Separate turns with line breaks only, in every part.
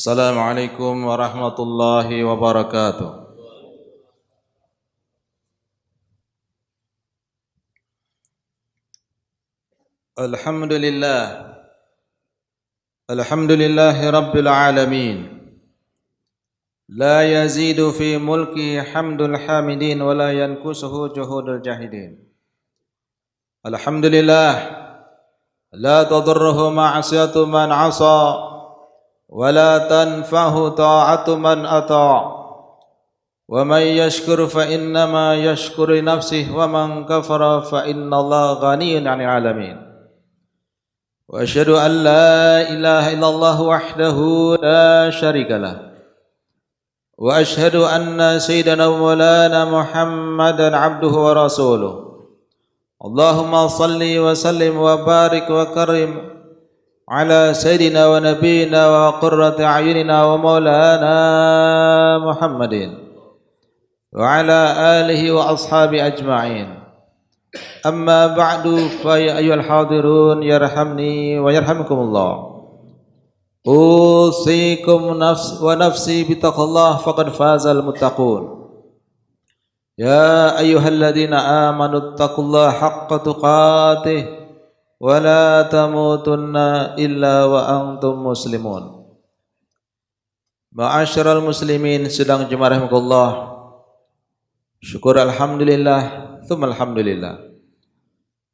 Assalamualaikum warahmatullahi wabarakatuh. Alhamdulillah. Alhamdulillahi rabbil alamin. La yazidu fi mulki hamdul hamidin wa la yankusuhu juhudul jahidin. Alhamdulillah. La tadurruhu ma'asiyatu man 'asa wa la tanfa'hu ta'atu man ata'. Wa man yashkur fa innama yashkuru li nafsihi wa man kafara fa innallaha ghaniyyun 'anil 'alamin. Wa asyhadu an la ilaha illallah wahdahu la syarika lah. Wa asyhadu anna sayyidana wa maulana Muhammadan 'abduhu wa rasuluh. Allahumma salli wa sallim wa barik wa karim ala sayyidina wa nabiyyina wa qurrati a'yunina wa maulana Muhammadin wa ala alihi wa ashabi ajma'in. Amma ba'du fa ya ayyuhal hadirun yarhamni wa yarhamkumullah. Usikum wa nafsi bitaqallah faqad fazal muttaqun. Ya ayyuhalladzina amanu taqullaha haqqa tuqatih wa la tamutunna illa wa antum muslimun. Ma'asyiral muslimin sedang jemaah rahimakumullah. Syukur alhamdulillah, tsumma alhamdulillah.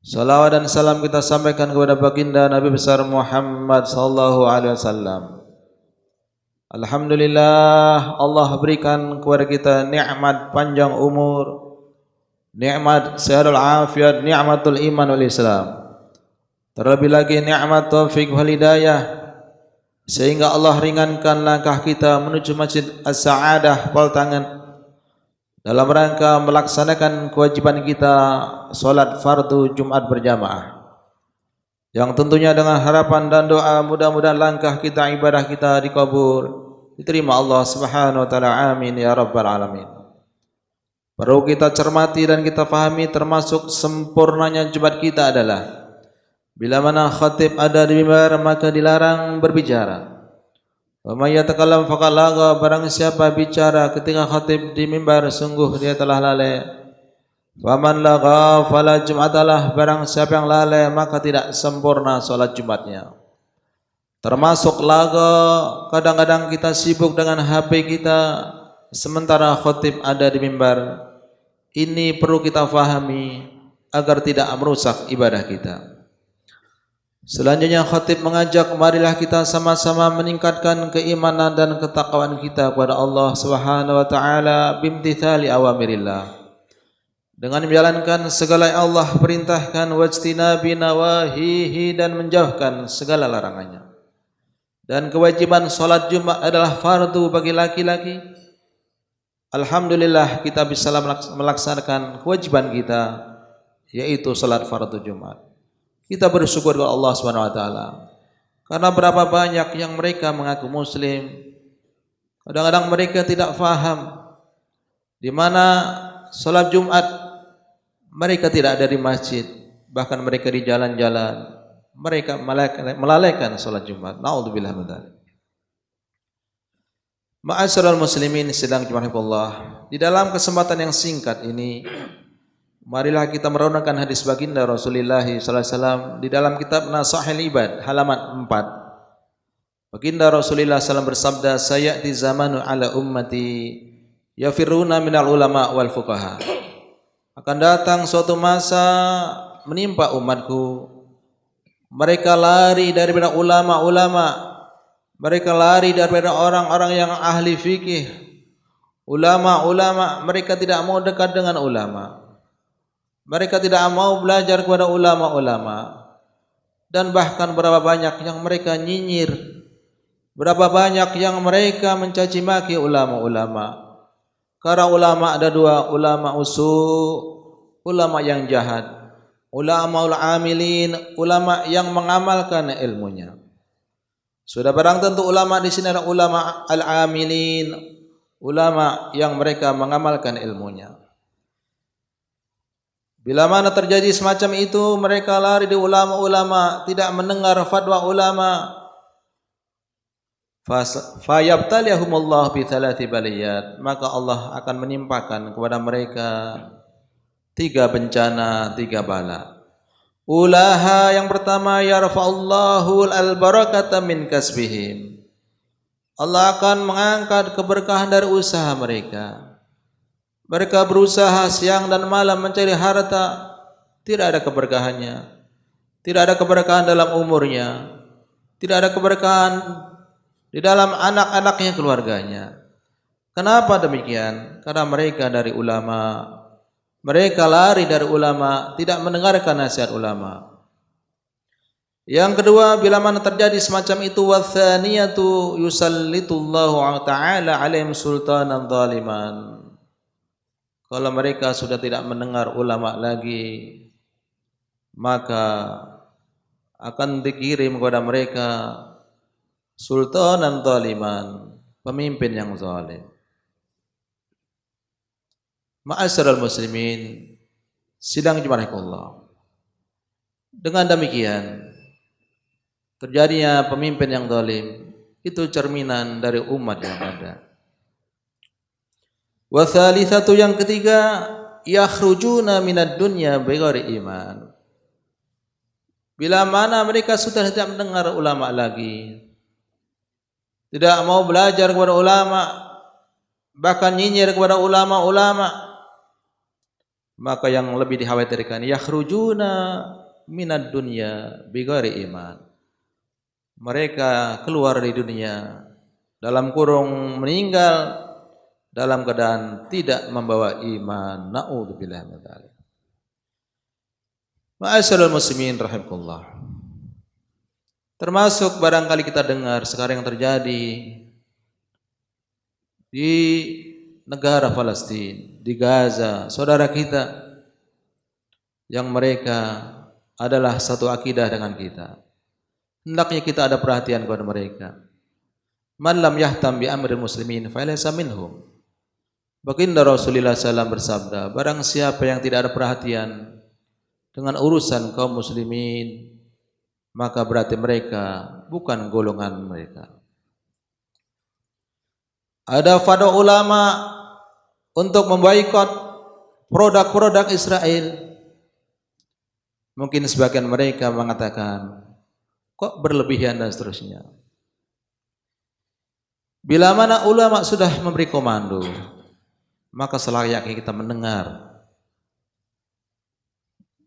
Salawat dan salam kita sampaikan kepada baginda Nabi besar Muhammad sallallahu alaihi wasallam. Alhamdulillah, Allah berikan kepada kita nikmat panjang umur, nikmat sehatul afiat, nikmatul iman wal Islam. Terlebih lagi nikmat taufik wal hidayah, sehingga Allah ringankan langkah kita menuju Masjid As-Sa'adah Poltangan dalam rangka melaksanakan kewajiban kita salat fardu Jumat berjamaah, yang tentunya dengan harapan dan doa mudah-mudahan langkah kita, ibadah kita dikabul, diterima Allah Subhanahu wa taala. Amin ya rabbal alamin. Perlu kita cermati dan kita fahami, termasuk sempurnanya Jumat kita adalah bila mana khatib ada di mimbar maka dilarang berbicara. Wa may yatakallam faqad lagha, barang siapa bicara ketika khatib di mimbar sungguh dia telah lalai. Wa man lagha fala jum'atalah, barang siapa yang lalai maka tidak sempurna salat Jumatnya. Termasuk lagha, kadang-kadang kita sibuk dengan HP kita sementara khatib ada di mimbar. Ini perlu kita fahami agar tidak merusak ibadah kita. Selanjutnya khatib mengajak, marilah kita sama-sama meningkatkan keimanan dan ketakwaan kita kepada Allah Subhanahu wa taala bimtithali awamirillah, dengan menjalankan segala yang Allah perintahkan, wajtinabi nawahihi, dan menjauhkan segala larangannya. Dan kewajiban salat Jumat adalah fardu bagi laki-laki. Alhamdulillah kita bisa melaksanakan kewajiban kita, yaitu salat fardu Jumat. Kita bersyukur kepada Allah Subhanahu wa taala. Karena berapa banyak yang mereka mengaku muslim, kadang-kadang mereka tidak faham di mana salat Jumat mereka tidak ada di masjid, bahkan mereka di jalan-jalan, mereka melalaikan salat Jumat. Naudzubillah min dzalik. Ma'asyiral muslimin sedang jemaah, di dalam kesempatan yang singkat ini marilah kita merenungkan hadis baginda Rasulullah sallallahu alaihi wasallam di dalam kitab Nasahil Ibad halaman 4. Baginda Rasulullah SAW bersabda, sayati zamanu ala ummati yafiruna minal ulama wal fuqaha. Akan datang suatu masa menimpa umatku, mereka lari daripada ulama-ulama, mereka lari daripada orang-orang yang ahli fikih. Ulama-ulama mereka tidak mau dekat dengan ulama, mereka tidak mau belajar kepada ulama-ulama, dan bahkan berapa banyak yang mereka nyinyir, berapa banyak yang mereka mencaci maki ulama-ulama. Karena ulama ada dua, ulama ulama yang jahat, ulama amilin, ulama yang mengamalkan ilmunya. Sudah barang tentu ulama di sini adalah ulama al-amilin, ulama yang mereka mengamalkan ilmunya. Bila mana terjadi semacam itu, mereka lari di ulama-ulama, tidak mendengar fatwa ulama. Fayabtaliyahumullah bi thalathi baliyat, maka Allah akan menimpakan kepada mereka 3 bencana, 3 bala. Ulaha, yang pertama, yarfa'ullahu al-barakata min kasbihim. Allah akan mengangkat keberkahan dari usaha mereka. Mereka berusaha siang dan malam mencari harta, tidak ada keberkahannya. Tidak ada keberkahan dalam umurnya. Tidak ada keberkahan di dalam anak-anaknya, keluarganya. Kenapa demikian? Karena mereka dari ulama. Mereka lari dari ulama, tidak mendengarkan nasihat ulama. Yang kedua, bila mana terjadi semacam itu, watsaniyatu yusallitullahu ta'ala alaihim sultanan zaliman. Kalau mereka sudah tidak mendengar ulama lagi, maka akan dikirim kepada mereka sultanan zaliman, pemimpin yang zalim. Ma'asyiral muslimin, sidang jemaah. Dengan demikian, terjadinya pemimpin yang zalim itu cerminan dari umat yang ada. Wa tsalitsatu, yang ketiga, yakhrujuna minad dunya bighairi iman. Bila mana mereka sudah tidak mendengar ulama lagi, tidak mau belajar kepada ulama, bahkan nyinyir kepada ulama-ulama, maka yang lebih dikhawatirkan, yakhrujuna minad dunya bighairi iman. Mereka keluar dari dunia dalam kurung meninggal dalam keadaan tidak membawa iman. Na'udzubillah min dzalik. Ma'asyiral muslimin rahimakumullah. Termasuk barangkali kita dengar sekarang yang terjadi di negara Palestina, di Gaza, saudara kita yang mereka adalah satu akidah dengan kita. Hendaknya kita ada perhatian kepada mereka. Man lam yahtam bi amril muslimin fa laysa minhum. Baginda Rasulullah SAW bersabda, barang siapa yang tidak ada perhatian dengan urusan kaum muslimin, maka berarti mereka bukan golongan mereka. Ada fatwa ulama untuk memboikot produk-produk Israel. Mungkin sebagian mereka mengatakan, kok berlebihan dan seterusnya. Bila mana ulama sudah memberi komando, maka selayaknya kita mendengar.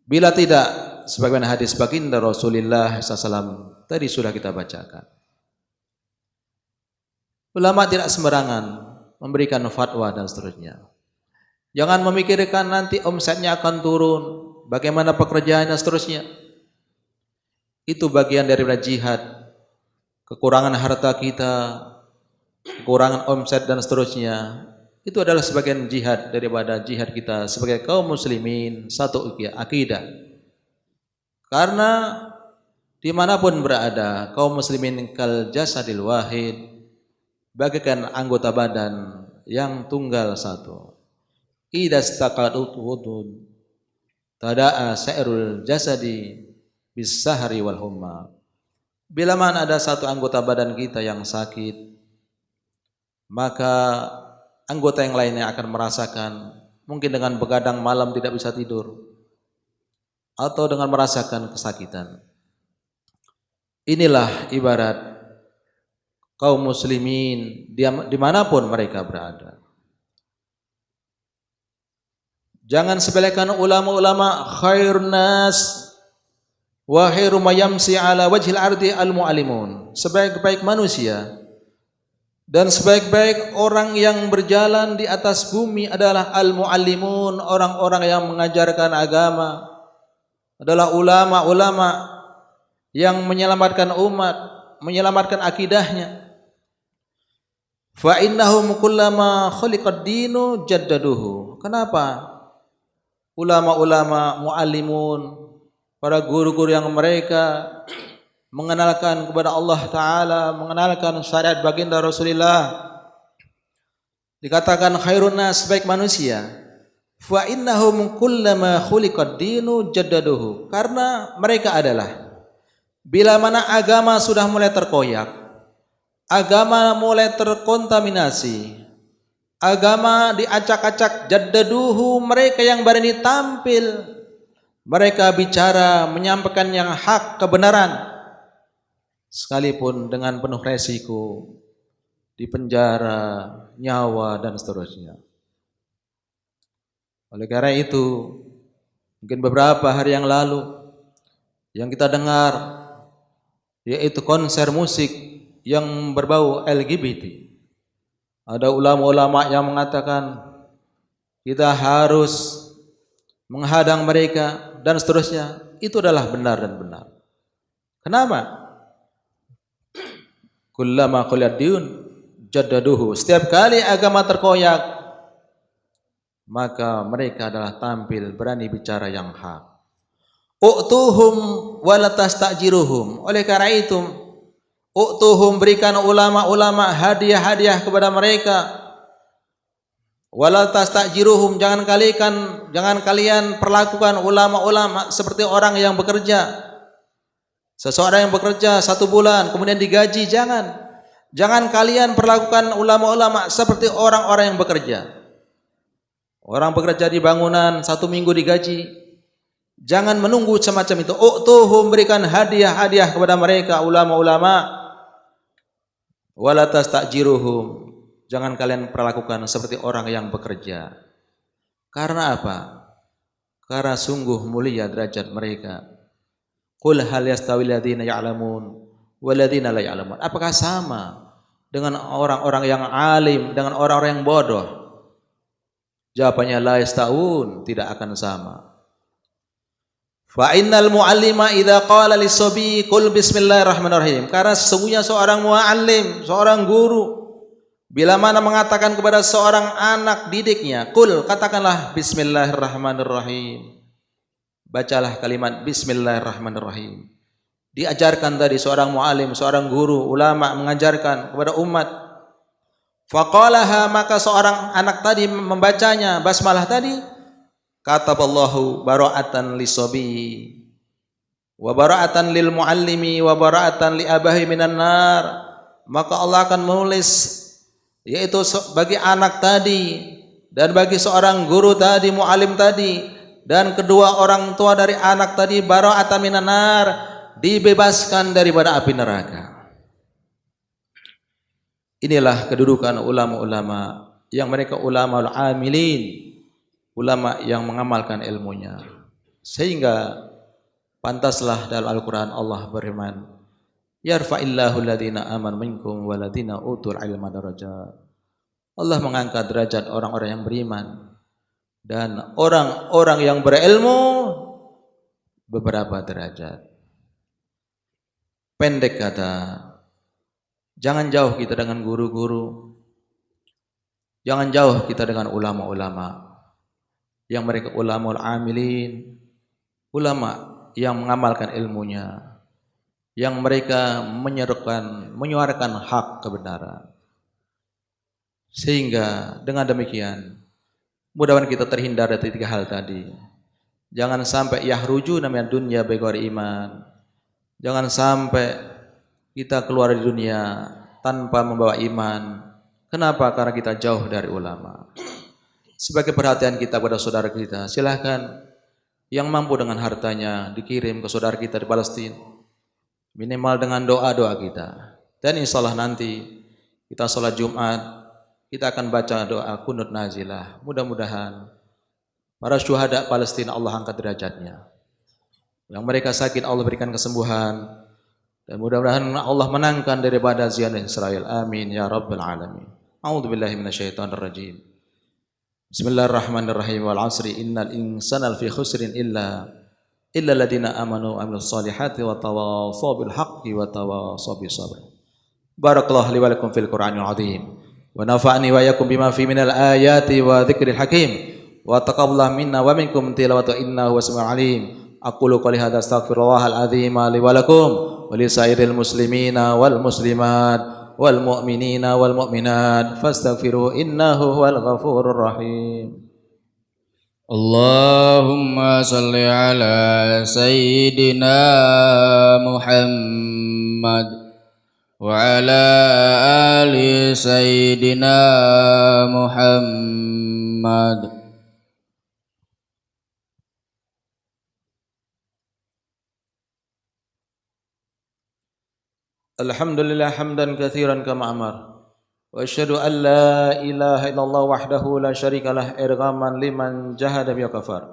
Bila tidak, sebagaimana hadis baginda Rasulullah SAW tadi sudah kita bacakan. Ulama tidak sembarangan memberikan fatwa dan seterusnya. Jangan memikirkan nanti omsetnya akan turun, bagaimana pekerjaannya dan seterusnya. Itu bagian daripada jihad. Kekurangan harta kita, kekurangan omset dan seterusnya, itu adalah sebagian jihad daripada jihad kita sebagai kaum muslimin satu akidah. Karena dimanapun berada, kaum muslimin kal jasadil wahid, bagaikan anggota badan yang tunggal satu. Idza istaqalat udud tada'a sa'irul jasadi bis sahri wal humma. Bila mana ada satu anggota badan kita yang sakit, maka anggota yang lainnya akan merasakan, mungkin dengan begadang malam tidak bisa tidur, atau dengan merasakan kesakitan. Inilah ibarat kaum muslimin dimanapun mereka berada. Jangan sepelekan ulama-ulama, khairun nas wa khairu ma yamsi ala wajhil ardi al-muallimun. Sebaik-baik manusia dan sebaik-baik orang yang berjalan di atas bumi adalah al-muallimun, orang-orang yang mengajarkan agama, adalah ulama-ulama yang menyelamatkan umat, menyelamatkan akidahnya. Fa innahum kullama khaliqad dinu jaddaduhu. Kenapa? Ulama-ulama muallimun, para guru-guru yang mereka mengenalkan kepada Allah Ta'ala, mengenalkan syariat baginda Rasulullah, dikatakan khairun nas, baik manusia. Fa innahum kullama khuliqad dinu jaddaduhu. Karena mereka adalah, bila mana agama sudah mulai terkoyak, agama mulai terkontaminasi, agama diacak-acak. Jaddaduhu, mereka yang berani tampil, mereka bicara menyampaikan yang hak, kebenaran, sekalipun dengan penuh resiko di penjara, nyawa dan seterusnya. Oleh karena itu, mungkin beberapa hari yang lalu yang kita dengar yaitu konser musik yang berbau LGBT. Ada ulama-ulama yang mengatakan kita harus menghadang mereka dan seterusnya. Itu adalah benar dan benar. Kenapa? Kullama qulad diyun jaddaduhu. Setiap kali agama terkoyak, maka mereka adalah tampil berani bicara yang hak. U'tuhum wala tastajiruhum. Oleh karena itu, u'tuhum, berikan ulama-ulama hadiah-hadiah kepada mereka. Wala tastajiruhum, jangan kalian perlakukan ulama-ulama seperti orang yang bekerja. Seseorang yang bekerja 1 bulan kemudian digaji, jangan kalian perlakukan ulama-ulama seperti orang-orang yang bekerja. Orang bekerja di bangunan 1 minggu digaji. Jangan menunggu semacam itu. U'tuhum, berikan hadiah-hadiah kepada mereka ulama-ulama. Wala tastajiruhum, jangan kalian perlakukan seperti orang yang bekerja. Karena apa? Karena sungguh mulia derajat mereka. Qul hal yastawil ladzina ya'lamun wal ladzina la ya'lamun. Apakah sama dengan orang-orang yang alim dengan orang-orang yang bodoh? Jawabannya la yastawun, tidak akan sama. Fa innal muallima idza qala lis-sabi qul bismillahirrahmanirrahim. Karena sesungguhnya seorang muallim, seorang guru, bila mana mengatakan kepada seorang anak didiknya, qul, katakanlah bismillahirrahmanirrahim. Bacalah kalimat bismillahirrahmanirrahim. Diajarkan tadi seorang muallim, seorang guru, ulama mengajarkan kepada umat. Faqalaha, maka seorang anak tadi membacanya basmalah tadi. Kataballahu bara'atan lisabi wa bara'atan lil muallimi wa bara'atan li abahi minan nar. Maka Allah akan menulis, yaitu bagi anak tadi dan bagi seorang guru tadi, muallim tadi, dan kedua orang tua dari anak tadi, bara'atan minan nar, dibebaskan daripada api neraka. Inilah kedudukan ulama-ulama yang mereka ulama al-amilin, ulama yang mengamalkan ilmunya. Sehingga pantaslah dalam Al-Quran Allah berfirman, yarfa'illahu alladhina amanu minkum waladhina utul ilma darajat. Allah mengangkat derajat orang-orang yang beriman dan orang-orang yang berilmu beberapa derajat. Pendek kata, jangan jauh kita dengan guru-guru, jangan jauh kita dengan ulama-ulama yang mereka ulama al-amilin, ulama yang mengamalkan ilmunya, yang mereka menyuarakan hak kebenaran. Sehingga dengan demikian mudah-mudahan kita terhindar dari 3 hal tadi. Jangan sampai yahruju namanya dunya bighairi iman. Jangan sampai kita keluar dari dunia tanpa membawa iman. Kenapa? Karena kita jauh dari ulama. Sebagai perhatian kita kepada saudara kita, silahkan yang mampu dengan hartanya dikirim ke saudara kita di Palestina, minimal dengan doa-doa kita. Dan insya Allah nanti kita sholat Jumat, kita akan baca doa kunut nazilah. Mudah-mudahan para syuhada Palestina Allah angkat derajatnya. Yang mereka sakit Allah berikan kesembuhan, dan mudah-mudahan Allah menangkan daripada zionah Israel. Amin ya rabbal alamin. A'udzubillahi minasyaitonir rajim. Bismillahirrahmanirrahim. Wal 'asri innal insana lafi khusrin illa alladziina aamanu wa 'amilus solihati wa tawashaw bil haqqi wa tawashaw bis sabr. Barakallahu li wa lakum fil Qur'anil 'azim wa nafa'ani wa iyyakum bima fi minal ayati wa dzikril hakim wa taqabbal minna wa minkum tilawatu innahu wasmi'ul 'alim. Aqulu qouli hadza astaghfirullahal 'azim li wa lakum wa li sairil muslimina wal muslimat wal mu'minina wal mu'minat fastaghfiru innahu huwal ghafurur rahim.
Allahumma salli ala sayyidina Muhammad وعلى آل سيدنا محمد.
Alhamdulillah hamdan katsiran kama amar. Wa asyhadu an la ilaha illallah wahdahu la syarikalah irghaman liman jahada bi kafar.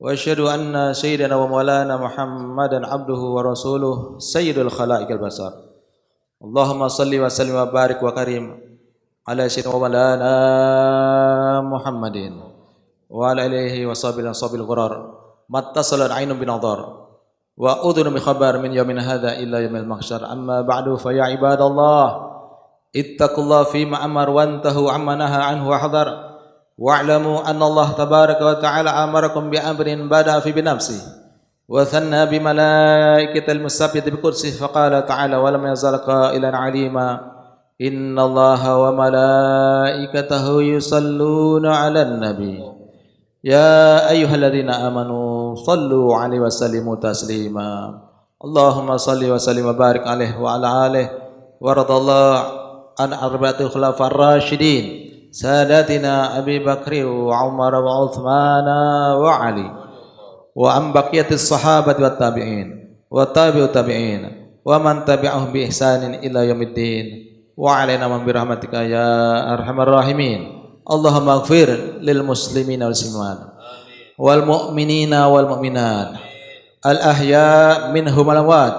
Wa asyhadu anna sayyidana wa maulana Muhammadan abduhu wa rasuluh sayyidul khalaiqil basar. Allahumma salli wa sallim wa barik wa karim ala sayyidina wa maulana Muhammadin wa ala alihi wa sahbihi ghurar mattasalat ainun binadhar wa udhunu bi khabar min yaumin hadha illa yaumil mahsyar. Amma ba'du fa ya ibadallah ittaqullaha fima amar wantahu amma naha anhu wa hadar wa'lamu anna Allah tabaraka wa ta'ala amarakum bi amrin bada fi binafsi wa thanna bi malaikatil musabbit bi kursi faqala ta'ala wa lam yazal qailan alima inna Allaha wa malaikatahu yusalluna 'alan nabi ya ayyuhalladzina amanu sallu 'alaihi wa sallimu taslima. Allahumma salli wa sallim wa barik 'alaihi wa ala alihi wa radallahu an arba'atil khulafar rasyidin sadatina Abi Bakri wa Umar wa Uthman wa Ali wa an baqiyatis sahabati wat tabi'in wa tabi'ut tabi'in wa man tabi'ahum bi ihsanin ila yaumiddin wa 'alaina man bi rahmatika ya arhamar rahimin. Allahumma ighfir lil muslimina wal muslimat wal mu'minina wal mu'minat al ahya minhum al amwat.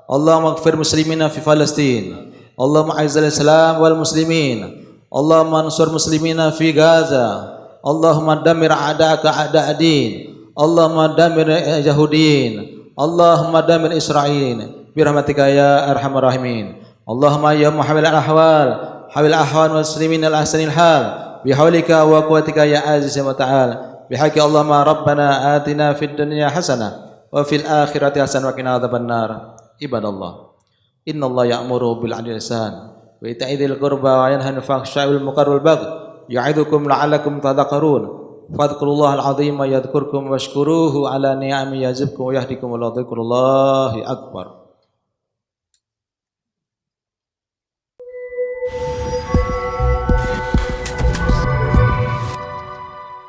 Allahumma ighfir muslimina fi Palestin. Allahumma a'izzal islam wal muslimin. Allahumma ansur muslimina fi Gaza. Allahumma dammir a'da'aka a'da'ad-din. Allahumma dammir yahudiyin. Allahumma dammir Israil bi rahmatika ya arhamar rahimin. Allahumma ya muhawwil al-ahwal hawil ahwan muslimin al-ahsanil hal bihawlika wa quwwatika ya aziz wa ta'ala bihaqi. Allahumma rabbana atina fid dunya hasanah wa fil akhirati hasanah wa qina adzabannar. Ibadallah, innallaha ya'muru bil 'adli wal ihsan wa ita'i dzil qurba wa yanha 'anil fahsya'i wal munkari wal baghi ya'idukum la'allakum tadhakkarun. Fadhkurullaha al-'azima yadhkurkum washkuruhu 'ala ni'amihi yazidkum wa yahdikum ila dzikrillahi akbar.